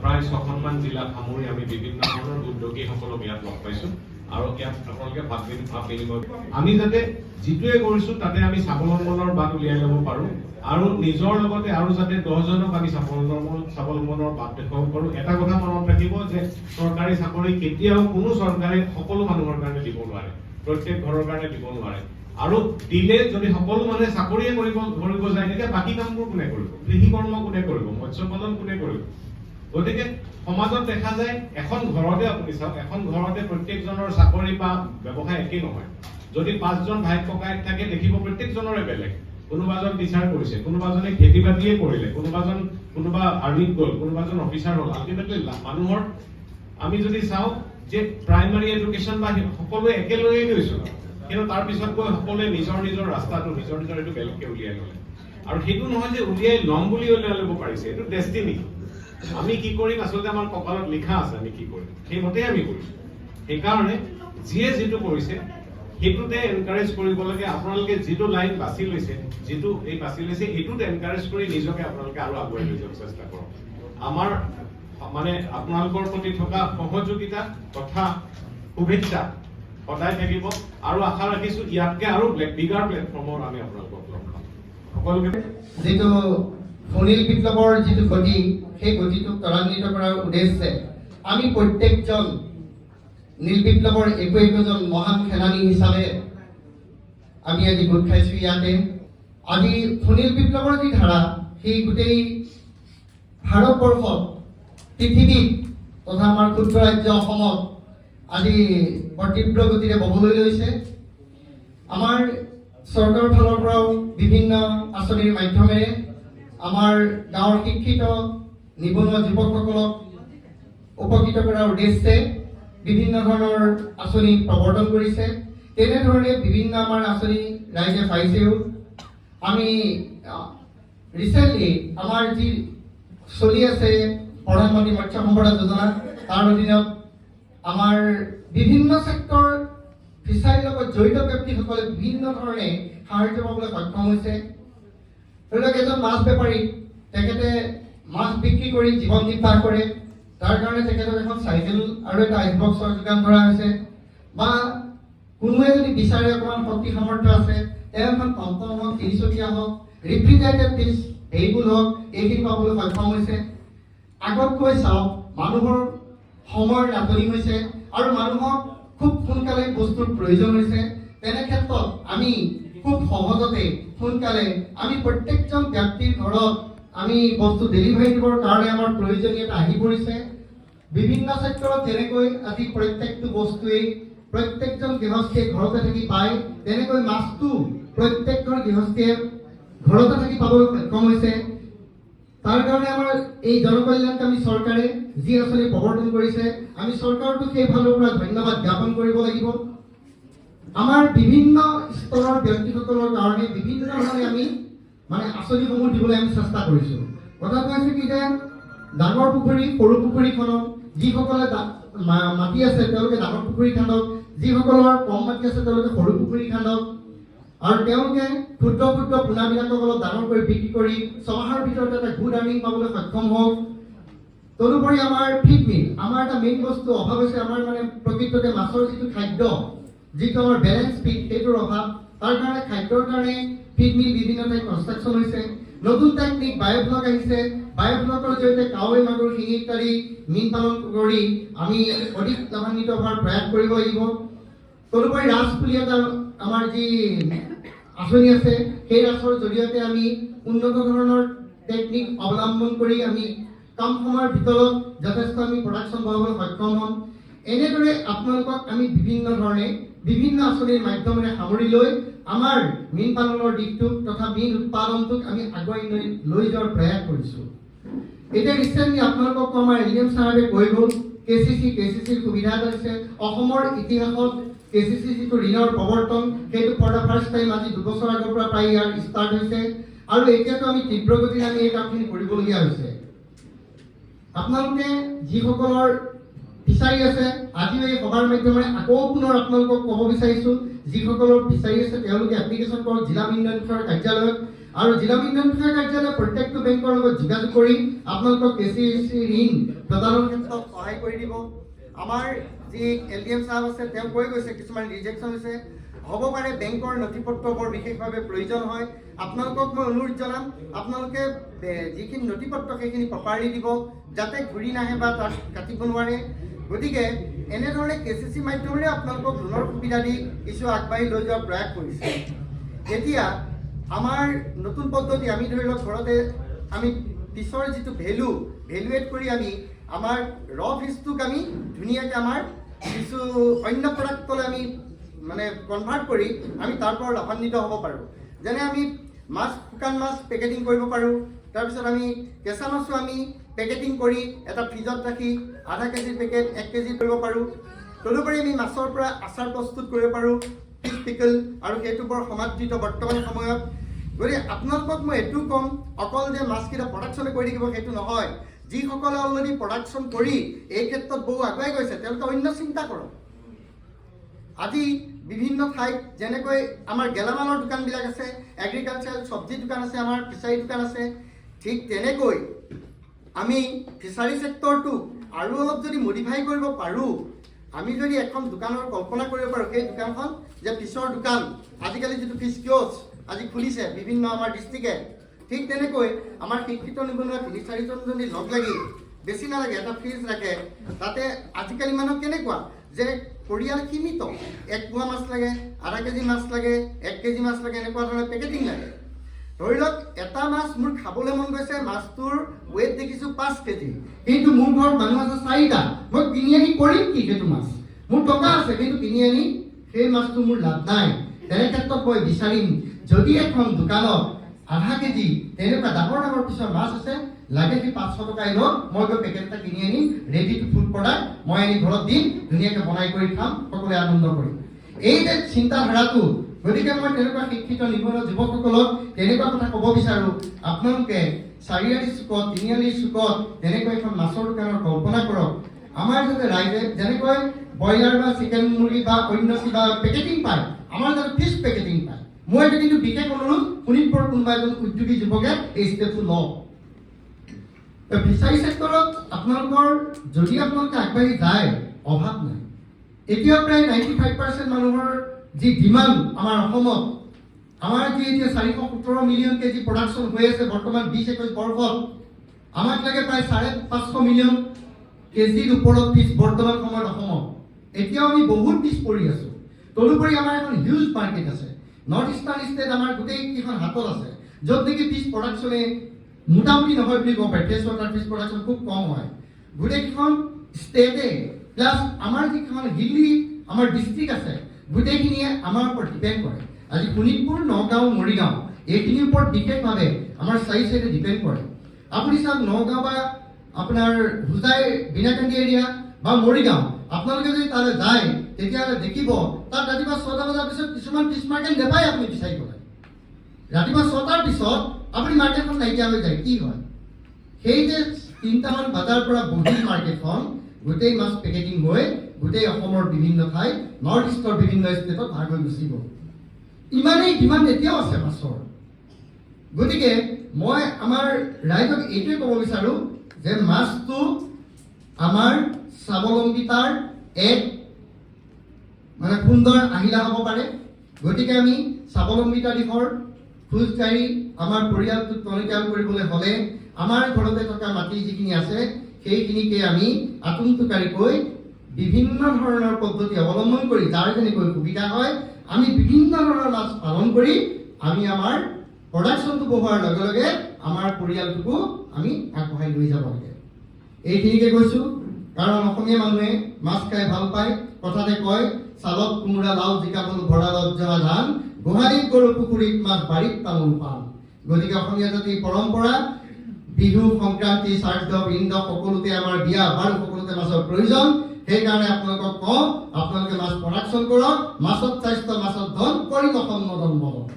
প্ৰায় 6খনমান জিলা সামৰি আমি বিভিন্ন ধৰণৰ উদ্যোগীসকলক ইয়াত লগ পাইছোঁ আৰু ইয়াত আপোনালোকে ভাৱ বিনিময় আমি যাতে যিটোৱে কৰিছোঁ তাতে আমি স্বাৱলম্বনৰ বাট উলিয়াই ল'ব পাৰোঁ আৰু নিজৰ লগতে আৰু যাতে 10জনক আমি স্বাৱলম্বনৰ বাট দেখুৱাব পাৰোঁ। এটা কথা মনত ৰাখিব যে চৰকাৰী চাকৰি কেতিয়াও কোনো চৰকাৰে সকলো মানুহৰ কাৰণে দিব নোৱাৰে, প্ৰত্যেক ঘৰৰ কাৰণে দিব নোৱাৰে। আৰু দিলে যদি সকলো মানুহে চাকৰিয়ে কৰিব যায় তেতিয়া বাকী কামবোৰ কোনে কৰিব? কৃষি কৰ্ম কোনে কৰিব? মৎস্য পালন কোনে কৰিব? গতিকে সমাজত দেখা যায় এখন ঘৰতে আপুনি চাওক, এখন ঘৰতে প্ৰত্যেকজনৰ চাকৰি বা ব্যৱসায় একেই নহয়। যদি 5জন ভাই ককায়েক থাকে দেখিব প্ৰত্যেকজনৰে বেলেগ। কোনোবাজন টিচাৰ কৰিছে, কোনোবাজনে খেতি বাতিয়ে কৰিলে, কোনোবা আৰ্মিত গ'ল, কোনোবাজন অফিচাৰ হ'ল। আল্টিমেটলি মানুহৰ আমি যদি চাওঁ যে প্ৰাইমাৰী এডুকেশ্যন বা সকলোৱে একেলগেই লৈছোঁ, কিন্তু তাৰ পিছত গৈ সকলোৱে নিজৰ নিজৰ ৰাস্তাটো নিজৰ এইটো বেলেগকে উলিয়াই ল'লে। আৰু সেইটো নহয় যে উলিয়াই ল'ম বুলি উলিয়াই ল'ব পাৰিছে, এইটো ডেষ্টিনি। আমি কি কৰিম আচলতে আমাৰ কপালত লিখা আছে, আমি কি কৰিম সেইমতেই আমি কৰিছোঁ। সেইকাৰণে যিয়ে যিটো কৰিছে সেইটোতে এনকাৰেজ কৰিব লাগে। আপোনালোকে যিটো লাইন বাছি লৈছে, এইটোত এনকাৰেজ কৰি নিজকে আপোনালোকে আৰু আগুৱাই লৈ যাব চেষ্টা কৰক। আমাৰ মানে আপোনালোকৰ প্ৰতি থকা সহযোগিতা তথা শুভেচ্ছা সদায় থাকিব আৰু আশা ৰাখিছোঁ ইয়াতকে আৰু বিগাৰ প্লেটফৰ্মৰ আমি আপোনালোকক লগ পাম। সকলোকে যিটো খনিজ বিপ্লৱৰ যিটো গতি, সেই গতিটোক ত্বৰান্বিত কৰাৰ উদ্দেশ্যে আমি প্ৰত্যেকজন নীল বিপ্লৱৰ একোজন মহান সেনানী হিচাপে আমি আজি গোট খাইছোঁ ইয়াতে। আজি খনিজ বিপ্লৱৰ যি ধাৰা সেই গোটেই ভাৰতবৰ্ষত, পৃথিৱীত তথা আমাৰ ক্ষুদ্ৰ ৰাজ্য অসমত আজি তীব্ৰ গতিৰে ববলৈ লৈছে। আমাৰ চৰকাৰৰ ফালৰ পৰাও বিভিন্ন আঁচনিৰ মাধ্যমেৰে আমাৰ গাঁৱৰ শিক্ষিত নিবনুৱা যুৱকসকলক উপকৃত কৰাৰ উদ্দেশ্যে বিভিন্ন ধৰণৰ আঁচনি প্ৰৱৰ্তন কৰিছে। তেনেধৰণে বিভিন্ন আমাৰ আঁচনি ৰাইজে পাইছেও। আমি ৰিচেণ্টলি আমাৰ যি চলি আছে প্ৰধানমন্ত্ৰী মৎস্য সম্পদা যোজনা, তাৰ অধীনত আমাৰ বিভিন্ন ছেক্টৰ ফিচাৰীৰ লগত জড়িত ব্যক্তিসকলে বিভিন্ন ধৰণে সাহায্য পাবলৈ সক্ষম হৈছে। ধৰি লওক এজন মাছ বেপাৰী, তেখেতে মাছ বিক্ৰী কৰি জীৱন নিৰ্বাহ কৰে, তাৰ কাৰণে তেখেতক এখন চাইকেল আৰু এটা আইচবক্সৰ যোগান ধৰা হৈছে। বা কোনোৱে যদি বিচাৰে অকণমান শক্তি সামৰ্থ্য আছে, তেওঁ এখন টমটম হওক, 3চকীয়া হওক, ৰেফ্ৰিজাৰেটেড ভেহিকুল হওক, এইখিনি পাবলৈ সক্ষম হৈছে। আগতকৈ চাওক মানুহৰ সময়ৰ নাটনি হৈছে আৰু মানুহক খুব সোনকালে বস্তুৰ প্ৰয়োজন হৈছে। তেনে ক্ষেত্ৰত আমি খুব সহজতে সোনকালে আমি প্ৰত্যেকজন ব্যক্তিৰ ঘৰত আমি বস্তু ডেলিভাৰী দিবৰ কাৰণে আমাৰ প্ৰয়োজনীয়তা আহি পৰিছে। বিভিন্ন ছেক্টৰত যেনেকৈ আজি প্ৰত্যেকটো বস্তুৱেই প্ৰত্যেকজন গৃহস্থীয়ে ঘৰতে থাকি পায়, তেনেকৈ মাছটো প্ৰত্যেকজন গৃহস্থীয়ে ঘৰতে থাকি পাবলৈ সক্ষম হৈছে। তাৰ কাৰণে আমাৰ এই জনকল্যাণকামী চৰকাৰে যি আঁচনি প্ৰৱৰ্তন কৰিছে, আমি চৰকাৰটোক সেই ফালৰ পৰা ধন্যবাদ জ্ঞাপন কৰিব লাগিব। আমাৰ বিভিন্ন স্তৰৰ ব্যক্তিসকলৰ কাৰণে বিভিন্ন ধৰণে আমি আঁচনিসমূহ দিবলৈ আমি চেষ্টা কৰিছোঁ। কথাটো হৈছে কি যে ডাঙৰ পুখুৰী সৰু পুখুৰীখনক যিসকলে মাটি আছে তেওঁলোকে ডাঙৰ পুখুৰী খান্দক, যিসকলৰ কম মাটি আছে তেওঁলোকে সৰু পুখুৰী খান্দক, আৰু তেওঁলোকে ক্ষুদ্ৰ ক্ষুদ্ৰ পোনাবিলাকক অলপ ডাঙৰ কৰি বিক্ৰী কৰি ছমাহৰ ভিতৰত এটা গুড আৰ্নিং পাবলৈ সক্ষম হওক। তদুপৰি আমাৰ ফিড মিল, আমাৰ এটা মেইন বস্তু অভাৱ হৈছে। আমাৰ প্ৰকৃততে মাছৰ যিটো খাদ্য, যিটো আমাৰ বেলেঞ্চ ফিড, সেইটোৰ অভাৱ। তাৰ কাৰণে খাদ্যৰ কাৰণে ফিড মিল বিভিন্ন ঠাইত কনষ্ট্ৰাকশ্যন হৈছে। নতুন টেকনিক বায়'ফ্লক আহিছে। বায়'ফ্লকৰ জৰিয়তে কাৱৈ, মাগুৰ, শিঙি ইত্যাদি মীন পালন কৰি আমি অধিক লাভান্বিত হোৱাৰ প্ৰয়াস কৰিব লাগিব। তদুপৰি ৰাজ বুলি এটা আমাৰ যি আঁচনি আছে, সেই ৰাজৰ জৰিয়তে আমি উন্নত ধৰণৰ টেকনিক অৱলম্বন কৰি আমি কম সময়ৰ ভিতৰত যথেষ্ট আমি প্ৰডাকশ্যন বঢ়াবলৈ সক্ষম হ'ম। এনেদৰে আপোনালোকক আমি বিভিন্ন ধৰণে বিভিন্ন আঁচনিৰ মাধ্যমেৰে সামৰি লৈ আমাৰ মীন পালনৰ দিশটোক তথা মীন উৎপাদনটোক আমি আগুৱাই লৈ যোৱাৰ প্ৰয়াস কৰিছোঁ। এতিয়া ৰিচেণ্টলি আপোনালোকক আমাৰ এলিএম চাহাবে কৈ গ'ল কেচিচিৰ সুবিধা এটা দিছে। অসমৰ ইতিহাসত কেচিচি যিটো ঋণৰ প্ৰৱৰ্তন, সেইটো ফৰ দ্য ফাৰ্ষ্ট টাইম আজি 2 বছৰ আগৰ পৰা প্ৰায় ইয়াৰ ষ্টাৰ্ট হৈছে আৰু এতিয়াতো আমি তীব্ৰ গতিৰে আমি এই কামখিনি কৰিবলগীয়া হৈছে। আপোনালোকে যিসকলৰ ফিচাৰী আছে, আজিও এই সভাৰ মাধ্যমেৰে আকৌ পুনৰ আপোনালোকক ক'ব বিচাৰিছোঁ যিসকলৰ ফিচাৰী আছে তেওঁলোকে এপ্লিকেশ্যন কৰক জিলা উন্নয়ন বিষয়াৰ কাৰ্যালয়ত, আৰু জিলা উন্নয়ন বিষয়াৰ কাৰ্যালয়ে প্ৰত্যেকটো বেংকৰ লগত যোগাযোগ কৰি আপোনালোকক KCC ঋণ প্ৰদানৰ ক্ষেত্ৰত সহায় কৰি দিব। আমাৰ যি LDM সাহেব আছে তেওঁ কৈ গৈছে কিছুমান ৰিজেকশ্যন হৈছে, হ'ব পাৰে বেংকৰ নথিপত্ৰ বৰ বিশেষভাৱে প্ৰয়োজন হয়। আপোনালোকক মই অনুৰোধ জনাম আপোনালোকে যিখিনি নথিপত্ৰ সেইখিনি প্ৰপাৰলি দিব যাতে ঘূৰি নাহে বা তাত কাটিব নোৱাৰে। গতিকে এনেধৰণে KCC মাধ্যমেৰে আপোনালোকক লোনৰ সুবিধা দি কিছু আগবাঢ়ি লৈ যোৱাৰ প্ৰয়াস কৰিছে। এতিয়া আমাৰ নতুন পদ্ধতি আমি ধৰি লওক ঘৰতে আমি পিছৰ যিটো ভেলুৱেট কৰি আমি আমাৰ ফিছটোক আমি ধুনীয়াকৈ আমাৰ কিছু অন্য প্ৰডাক্টলৈ আমি মানে কনভাৰ্ট কৰি আমি তাৰ পৰা লাভান্বিত হ'ব পাৰোঁ। যেনে আমি মাছ, শুকান মাছ পেকেটিং কৰিব পাৰোঁ, তাৰপিছত আমি কেঁচা মাছো আমি পেকেটিং কৰি এটা ফ্ৰিজত ৰাখি আধা কেজিৰ পেকেট 1 কেজি কৰিব পাৰোঁ। তদুপৰি আমি মাছৰ পৰা আচাৰ প্ৰস্তুত কৰিব পাৰোঁ, ফিছ পিকল, আৰু সেইটো বৰ সমাদৃত বৰ্তমান সময়ত। গতিকে আপোনালোকক মই এইটো ক'ম, অকল যে মাছকেইটা প্ৰডাকশ্যনে কৰি থাকিব সেইটো নহয়। যিসকলে অলৰেডি প্ৰডাকশ্যন কৰি এই ক্ষেত্ৰত বহু আগুৱাই গৈছে তেওঁলোকে অন্য চিন্তা কৰক। আজি বিভিন্ন ঠাইত যেনেকৈ আমাৰ গেলামালৰ দোকানবিলাক আছে, এগ্ৰিকালচাৰেল চব্জি দোকান আছে, আমাৰ ফিচাৰী দোকান আছে, ঠিক তেনেকৈ আমি ফিচাৰী ছেক্টৰটো আৰু অলপ যদি মডিফাই কৰিব পাৰোঁ, আমি যদি এখন দোকানৰ কল্পনা কৰিব পাৰোঁ, সেই দোকানখন যে ফিছৰ দোকান, আজিকালি যিটো ফিছ কিয়স্ক আজি খুলিছে বিভিন্ন আমাৰ ডিষ্ট্ৰিক্টে, ঠিক তেনেকৈ আমাৰ শিক্ষিত নিবনুৱা 3-4জন যদি লগ লাগি বেছি নালাগে এটা ফ্ৰিজ ৰাখে, তাতে আজিকালি মানুহ কেনেকুৱা যে পৰিয়াল সীমিত, 1 পোৱা মাছ লাগে, আধা কেজি মাছ লাগে, 1 কেজি মাছ লাগে, এনেকুৱা ধৰণৰ পেকেটিং লাগে। ধৰি লওক এটা মাছ মোৰ খাবলৈ মন গৈছে, মাছটোৰ ৱেইট দেখিছোঁ 5 কেজি, কিন্তু মোৰ ঘৰত মানুহ আছে 4টা, মই কিনি আনি কৰিম কি? সেইটো মাছ মোৰ টকা আছে কিন্তু কিনি আনি সেই মাছটো মোৰ লাভ নাই। তেনে ক্ষেত্ৰত মই বিচাৰিম যদি এখন দোকানত আধা কেজি তেনেকুৱা ডাঙৰ পিছৰ মাছ আছে, লাগে কি 500 টকাই লওক, মই গৈ পেকেট এটা কিনি আনিম, ৰেডি টু ফুড প্ৰডাক্ট, মই আনি ঘৰত দিম, ধুনীয়াকৈ বনাই কৰি খাম, সকলোৱে আনন্দ কৰিম। এই যে চিন্তাধাৰাটো, গতিকে মই তেনেকুৱা শিক্ষিত নিবনুৱা যুৱকসকলক তেনেকুৱা কথা ক'ব বিচাৰোঁ, আপোনালোকে 4 আলি চুকত, 3 আলি চুকত তেনেকৈ এখন মাছৰ দোকানৰ কল্পনা কৰক। আমাৰ যাতে ৰাইজে যেনেকৈ ব্ৰইলাৰ বা চিকেন মুৰ্গী বা অন্য কিবা পেকেটিং পায়, আমাৰ যাতে ফিছ পেকেটিং পায়। মই এইটো কিন্তু বিশেষ অনুৰোধ শোণিতপুৰৰ কোনোবা এজন উদ্যোগী যুৱকে এই ষ্টেপটো লওক। ফিচাৰী ছেক্টৰত আপোনালোকৰ যদি আপোনালোকে আগবাঢ়ি যায় অভাৱ নাই। এতিয়া প্ৰায় 95% মানুহৰ যি ডিমাণ্ড আমাৰ অসমত, আমাৰ যি এতিয়া 417 মিলিয়ন কেজি প্ৰডাকশ্যন হৈ আছে বৰ্তমান 20-21 বৰ্ষত, আমাক লাগে প্ৰায় 550 মিলিয়ন কেজিৰ ওপৰত ফিছ বৰ্তমান সময়ত অসমত। এতিয়াও আমি বহুত পিছ পৰি আছোঁ। তদুপৰি আমাৰ এখন হিউজ মাৰ্কেট আছে, নৰ্থ ইষ্টাৰ্ণ ষ্টেট আমাৰ গোটেইকেইখন হাতত আছে, য'ত নেকি ফিছ প্ৰডাকশ্যনে মোটামুটি নহয় বুলি ক'ব পাৰি, ফ্ৰেছ ৱাটাৰ ফিছ প্ৰডাকশ্যন খুব কম হয় গোটেইকেইখন ষ্টেটে, প্লাছ আমাৰ যিখন হিলি আমাৰ ডিষ্ট্ৰিক্ট আছে গোটেইখিনিয়ে আমাৰ ওপৰত ডিপেণ্ড কৰে। আজি শোণিতপুৰ, নগাঁও, মৰিগাঁও এইখিনিৰ ওপৰত বিশেষভাৱে আমাৰ চাইডে ডিপেণ্ড কৰে। আপুনি চাওক নগাঁও বা আপোনাৰ হোজাই বিনাকান্দি এৰিয়া বা মৰিগাঁও, আপোনালোকে যদি তালৈ যায় তেতিয়াহ'লে দেখিব তাত ৰাতিপুৱা 6টা বজাৰ পিছত কিছুমান ফিছ মাৰ্কেট নাপায় আপুনি বিচাৰি পেলাই। ৰাতিপুৱা 6টাৰ পিছত আপুনি মাৰ্কেটখন নাইকিয়া হৈ যায়। কি হয়? সেই যে 3টামান বজাৰ পৰা বহি মাৰ্কেটখন গোটেই মাছ পেকেটিং হৈ গোটেই অসমৰ বিভিন্ন ঠাই, নৰ্থ ইষ্টৰ বিভিন্ন ষ্টেটত ভাগ হৈ গুচি গ'ল। ইমানেই ডিমাণ্ড এতিয়াও আছে মাছৰ। গতিকে মই আমাৰ ৰাইজক এইটোৱে ক'ব বিচাৰোঁ যে মাছটো আমাৰ স্বাৱলম্বিতাৰ এক মানে সুন্দৰ আহিলা হ'ব পাৰে। গতিকে আমি স্বাৱলম্বিতা দিশৰ খোজকাঢ়ি আমাৰ পৰিয়ালটোক টনকিয়াল কৰিবলৈ হ'লে আমাৰ ঘৰতে থকা মাটি যিখিনি আছে সেইখিনিকে আমি আটোমটোকাৰিকৈ বিভিন্ন ধৰণৰ পদ্ধতি অৱলম্বন কৰি যাৰ যেনেকৈ সুবিধা হয় আমি বিভিন্ন ধৰণৰ মাছ পালন কৰি আমি আমাৰ প্ৰডাকশ্যনটো বঢ়োৱাৰ লগে লগে আমাৰ পৰিয়ালটোকো আমি আগবঢ়াই লৈ যাব লাগে। এইখিনিকে কৈছোঁ কাৰণ অসমীয়া মানুহে মাছ খাই ভাল পায়। কথাতে কয় চালত কোমোৰা, লাও, জিকা, ভোল, ভঁৰালত জহা ধান, গোহালিত গৰু, পুখুৰীত মাছ, বাৰীত তামোল পাণ। গতিকে অসমীয়া জাতিৰ পৰম্পৰা, বিহু, সংক্ৰান্তি, শ্ৰাদ্ধ, বৃন্দ সকলোতে আমাৰ বিয়া বাৰু সকলোতে মাছৰ প্ৰয়োজন। সেইকাৰণে আপোনালোকক কওঁ আপোনালোকে মাছ প্ৰডাকশ্যন কৰক, মাছত স্বাস্থ্য, মাছত ধন, কৰি অসম নদন বলক।